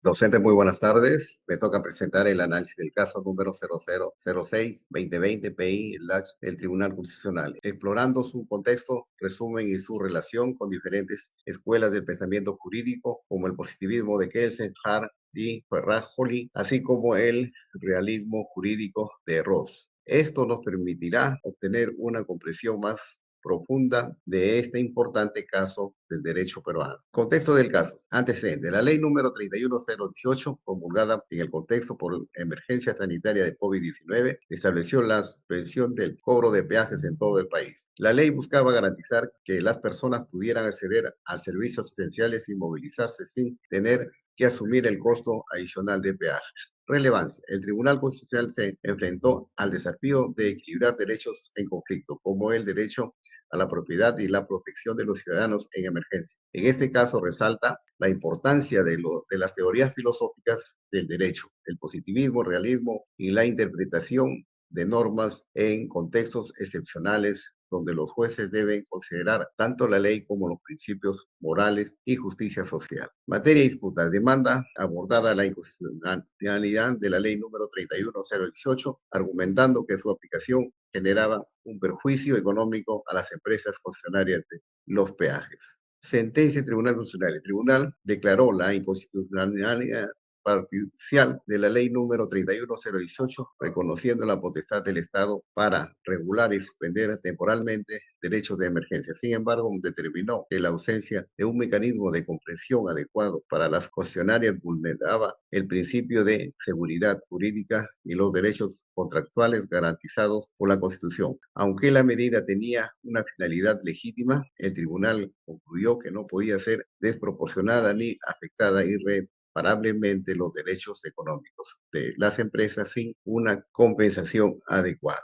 Docente, muy buenas tardes. Me toca presentar el análisis del caso número 0006-2020 PI-LAX del Tribunal Constitucional, explorando su contexto, resumen y su relación con diferentes escuelas del pensamiento jurídico, como el positivismo de Kelsen, Hart y Ferrajoli, así como el realismo jurídico de Ross. Esto nos permitirá obtener una comprensión más profunda de este importante caso del derecho peruano. Contexto del caso. Antecedente. La ley número 31018, promulgada en el contexto por emergencia sanitaria de COVID-19, estableció la suspensión del cobro de peajes en todo el país. La ley buscaba garantizar que las personas pudieran acceder a servicios esenciales y movilizarse sin tener que asumir el costo adicional de peajes. Relevancia. El Tribunal Constitucional se enfrentó al desafío de equilibrar derechos en conflicto, como el derecho a la propiedad y la protección de los ciudadanos en emergencia. En este caso resalta la importancia de las teorías filosóficas del derecho, el positivismo, el realismo y la interpretación de normas en contextos excepcionales donde los jueces deben considerar tanto la ley como los principios morales y justicia social. Materia de disputa, demanda abordada la inconstitucionalidad de la ley número 31018, argumentando que su aplicación generaba un perjuicio económico a las empresas concesionarias de los peajes. Sentencia del Tribunal Constitucional. El tribunal declaró la inconstitucionalidad parcial de la ley número 31018, reconociendo la potestad del Estado para regular y suspender temporalmente derechos de emergencia. Sin embargo, determinó que la ausencia de un mecanismo de comprensión adecuado para las concesionarias vulneraba el principio de seguridad jurídica y los derechos contractuales garantizados por la Constitución. Aunque la medida tenía una finalidad legítima, el tribunal concluyó que no podía ser desproporcionada ni afectada irreparablemente los derechos económicos de las empresas sin una compensación adecuada.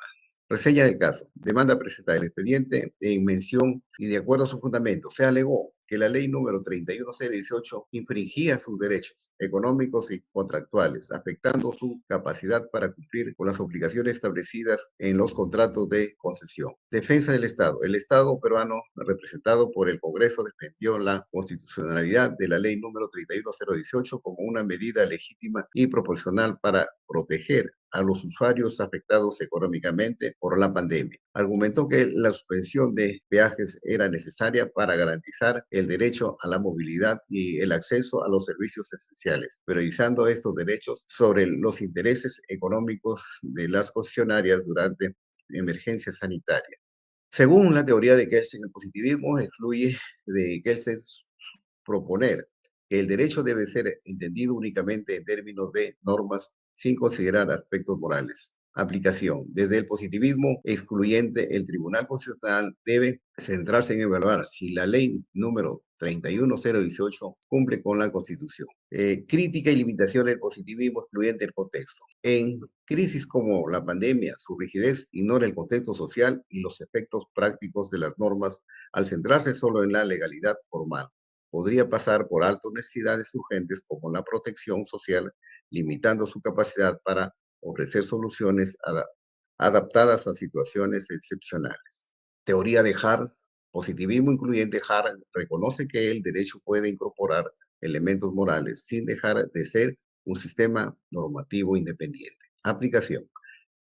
Reseña del caso. Demanda presentada. El expediente en mención y de acuerdo a su fundamento se alegó que la ley número 31018 infringía sus derechos económicos y contractuales, afectando su capacidad para cumplir con las obligaciones establecidas en los contratos de concesión. Defensa del Estado. El Estado peruano, representado por el Congreso, defendió la constitucionalidad de la ley número 31018 como una medida legítima y proporcional para proteger a los usuarios afectados económicamente por la pandemia. Argumentó que la suspensión de peajes era necesaria para garantizar el derecho a la movilidad y el acceso a los servicios esenciales, priorizando estos derechos sobre los intereses económicos de las concesionarias durante emergencia sanitaria. Según la teoría de Kelsen, el positivismo excluye de Kelsen proponer que el derecho debe ser entendido únicamente en términos de normas sin considerar aspectos morales. Aplicación. Desde el positivismo excluyente, el Tribunal Constitucional debe centrarse en evaluar si la ley número 31018 cumple con la Constitución. Crítica y limitación del positivismo excluyente del contexto. En crisis como la pandemia, su rigidez ignora el contexto social y los efectos prácticos de las normas al centrarse solo en la legalidad formal. Podría pasar por alto necesidades urgentes como la protección social, limitando su capacidad para ofrecer soluciones adaptadas a situaciones excepcionales. Teoría de Hart, positivismo incluyente. Hart reconoce que el derecho puede incorporar elementos morales sin dejar de ser un sistema normativo independiente. Aplicación.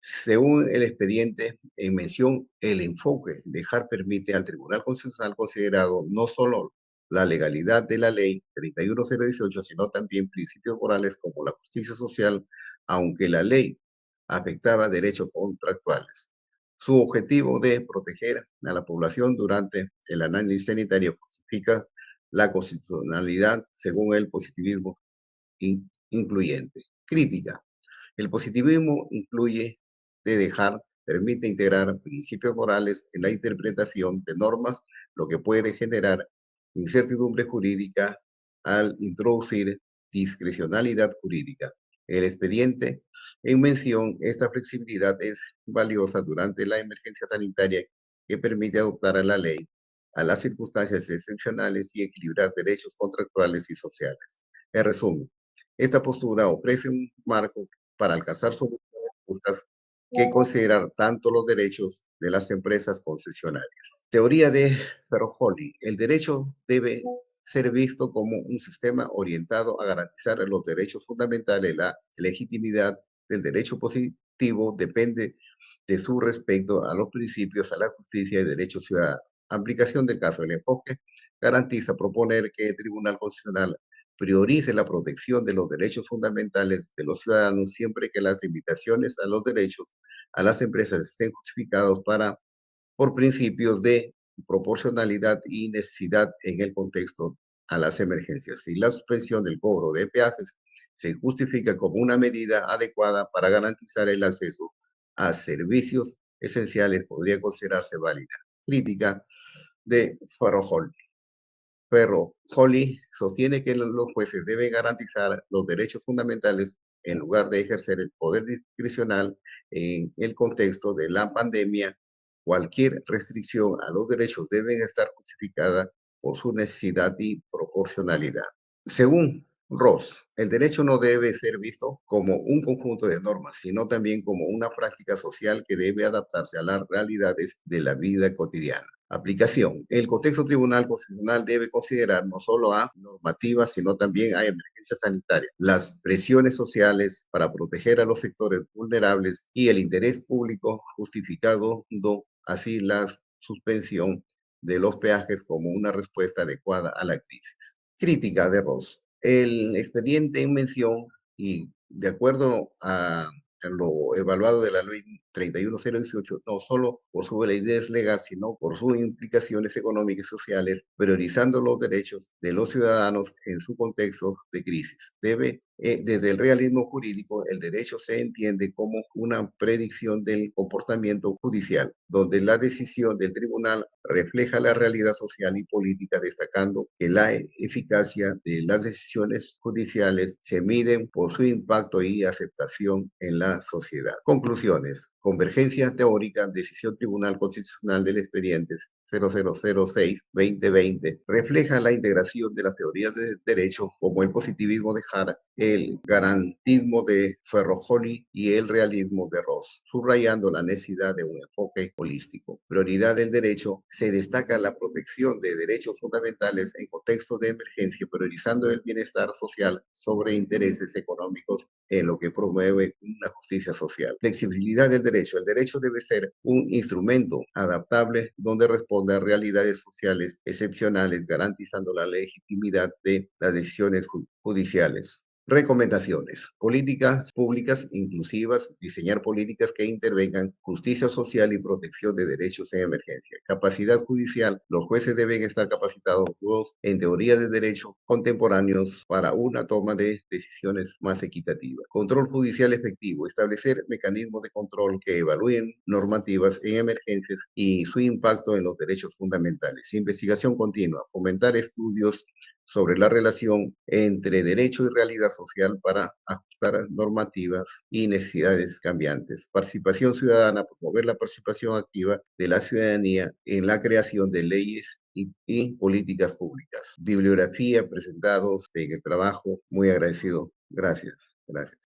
Según el expediente en mención, el enfoque de Hart permite al Tribunal Constitucional considerado no solo la legalidad de la ley 31018, sino también principios morales como la justicia social, aunque la ley afectaba derechos contractuales. Su objetivo de proteger a la población durante el análisis sanitario justifica la constitucionalidad según el positivismo incluyente. Crítica. El positivismo incluye de dejar, permite integrar principios morales en la interpretación de normas, lo que puede generar incertidumbre jurídica al introducir discrecionalidad jurídica. El expediente en mención, esta flexibilidad es valiosa durante la emergencia sanitaria que permite adoptar a la ley a las circunstancias excepcionales y equilibrar derechos contractuales y sociales. En resumen, esta postura ofrece un marco para alcanzar soluciones justas que considerar tanto los derechos de las empresas concesionarias. Teoría de Ferrojoli. El derecho debe ser visto como un sistema orientado a garantizar los derechos fundamentales. La legitimidad del derecho positivo depende de su respeto a los principios, a la justicia y derechos ciudadanos. Aplicación del caso. El enfoque garantiza proponer que el Tribunal Constitucional priorice la protección de los derechos fundamentales de los ciudadanos siempre que las limitaciones a los derechos a las empresas estén justificados por principios de proporcionalidad y necesidad en el contexto a las emergencias. Si la suspensión del cobro de peajes se justifica como una medida adecuada para garantizar el acceso a servicios esenciales, podría considerarse válida. Crítica de Farojol. Pero Holly sostiene que los jueces deben garantizar los derechos fundamentales en lugar de ejercer el poder discrecional en el contexto de la pandemia. Cualquier restricción a los derechos debe estar justificada por su necesidad y proporcionalidad. Según Ross, el derecho no debe ser visto como un conjunto de normas, sino también como una práctica social que debe adaptarse a las realidades de la vida cotidiana. Aplicación. El contexto tribunal constitucional debe considerar no solo a normativas, sino también a emergencias sanitarias, las presiones sociales para proteger a los sectores vulnerables y el interés público justificando así la suspensión de los peajes como una respuesta adecuada a la crisis. Crítica de Ross. El expediente en mención y de acuerdo a lo evaluado de la ley 31018, no solo por su validez legal, sino por sus implicaciones económicas y sociales, priorizando los derechos de los ciudadanos en su contexto de crisis. Desde el realismo jurídico, el derecho se entiende como una predicción del comportamiento judicial, donde la decisión del tribunal refleja la realidad social y política, destacando que la eficacia de las decisiones judiciales se miden por su impacto y aceptación en la sociedad. Conclusiones. Convergencia teórica, decisión Tribunal Constitucional del expediente 0006-2020, refleja la integración de las teorías de derecho como el positivismo de Hart, el garantismo de Ferrojoli y el realismo de Ross, subrayando la necesidad de un enfoque holístico. Prioridad del derecho, se destaca la protección de derechos fundamentales en contexto de emergencia, priorizando el bienestar social sobre intereses económicos en lo que promueve una justicia social. Flexibilidad del derecho. El derecho debe ser un instrumento adaptable donde responda a realidades sociales excepcionales, garantizando la legitimidad de las decisiones judiciales. Recomendaciones. Políticas públicas inclusivas, diseñar políticas que intervengan justicia social y protección de derechos en emergencia. Capacidad judicial. Los jueces deben estar capacitados en teoría de derecho contemporáneos para una toma de decisiones más equitativas. Control judicial efectivo. Establecer mecanismos de control que evalúen normativas en emergencias y su impacto en los derechos fundamentales. Investigación continua. Fomentar estudios sobre la relación entre derecho y realidad social para ajustar normativas y necesidades cambiantes. Participación ciudadana, promover la participación activa de la ciudadanía en la creación de leyes y políticas públicas. Bibliografía presentados en el trabajo, muy agradecido. Gracias. Gracias.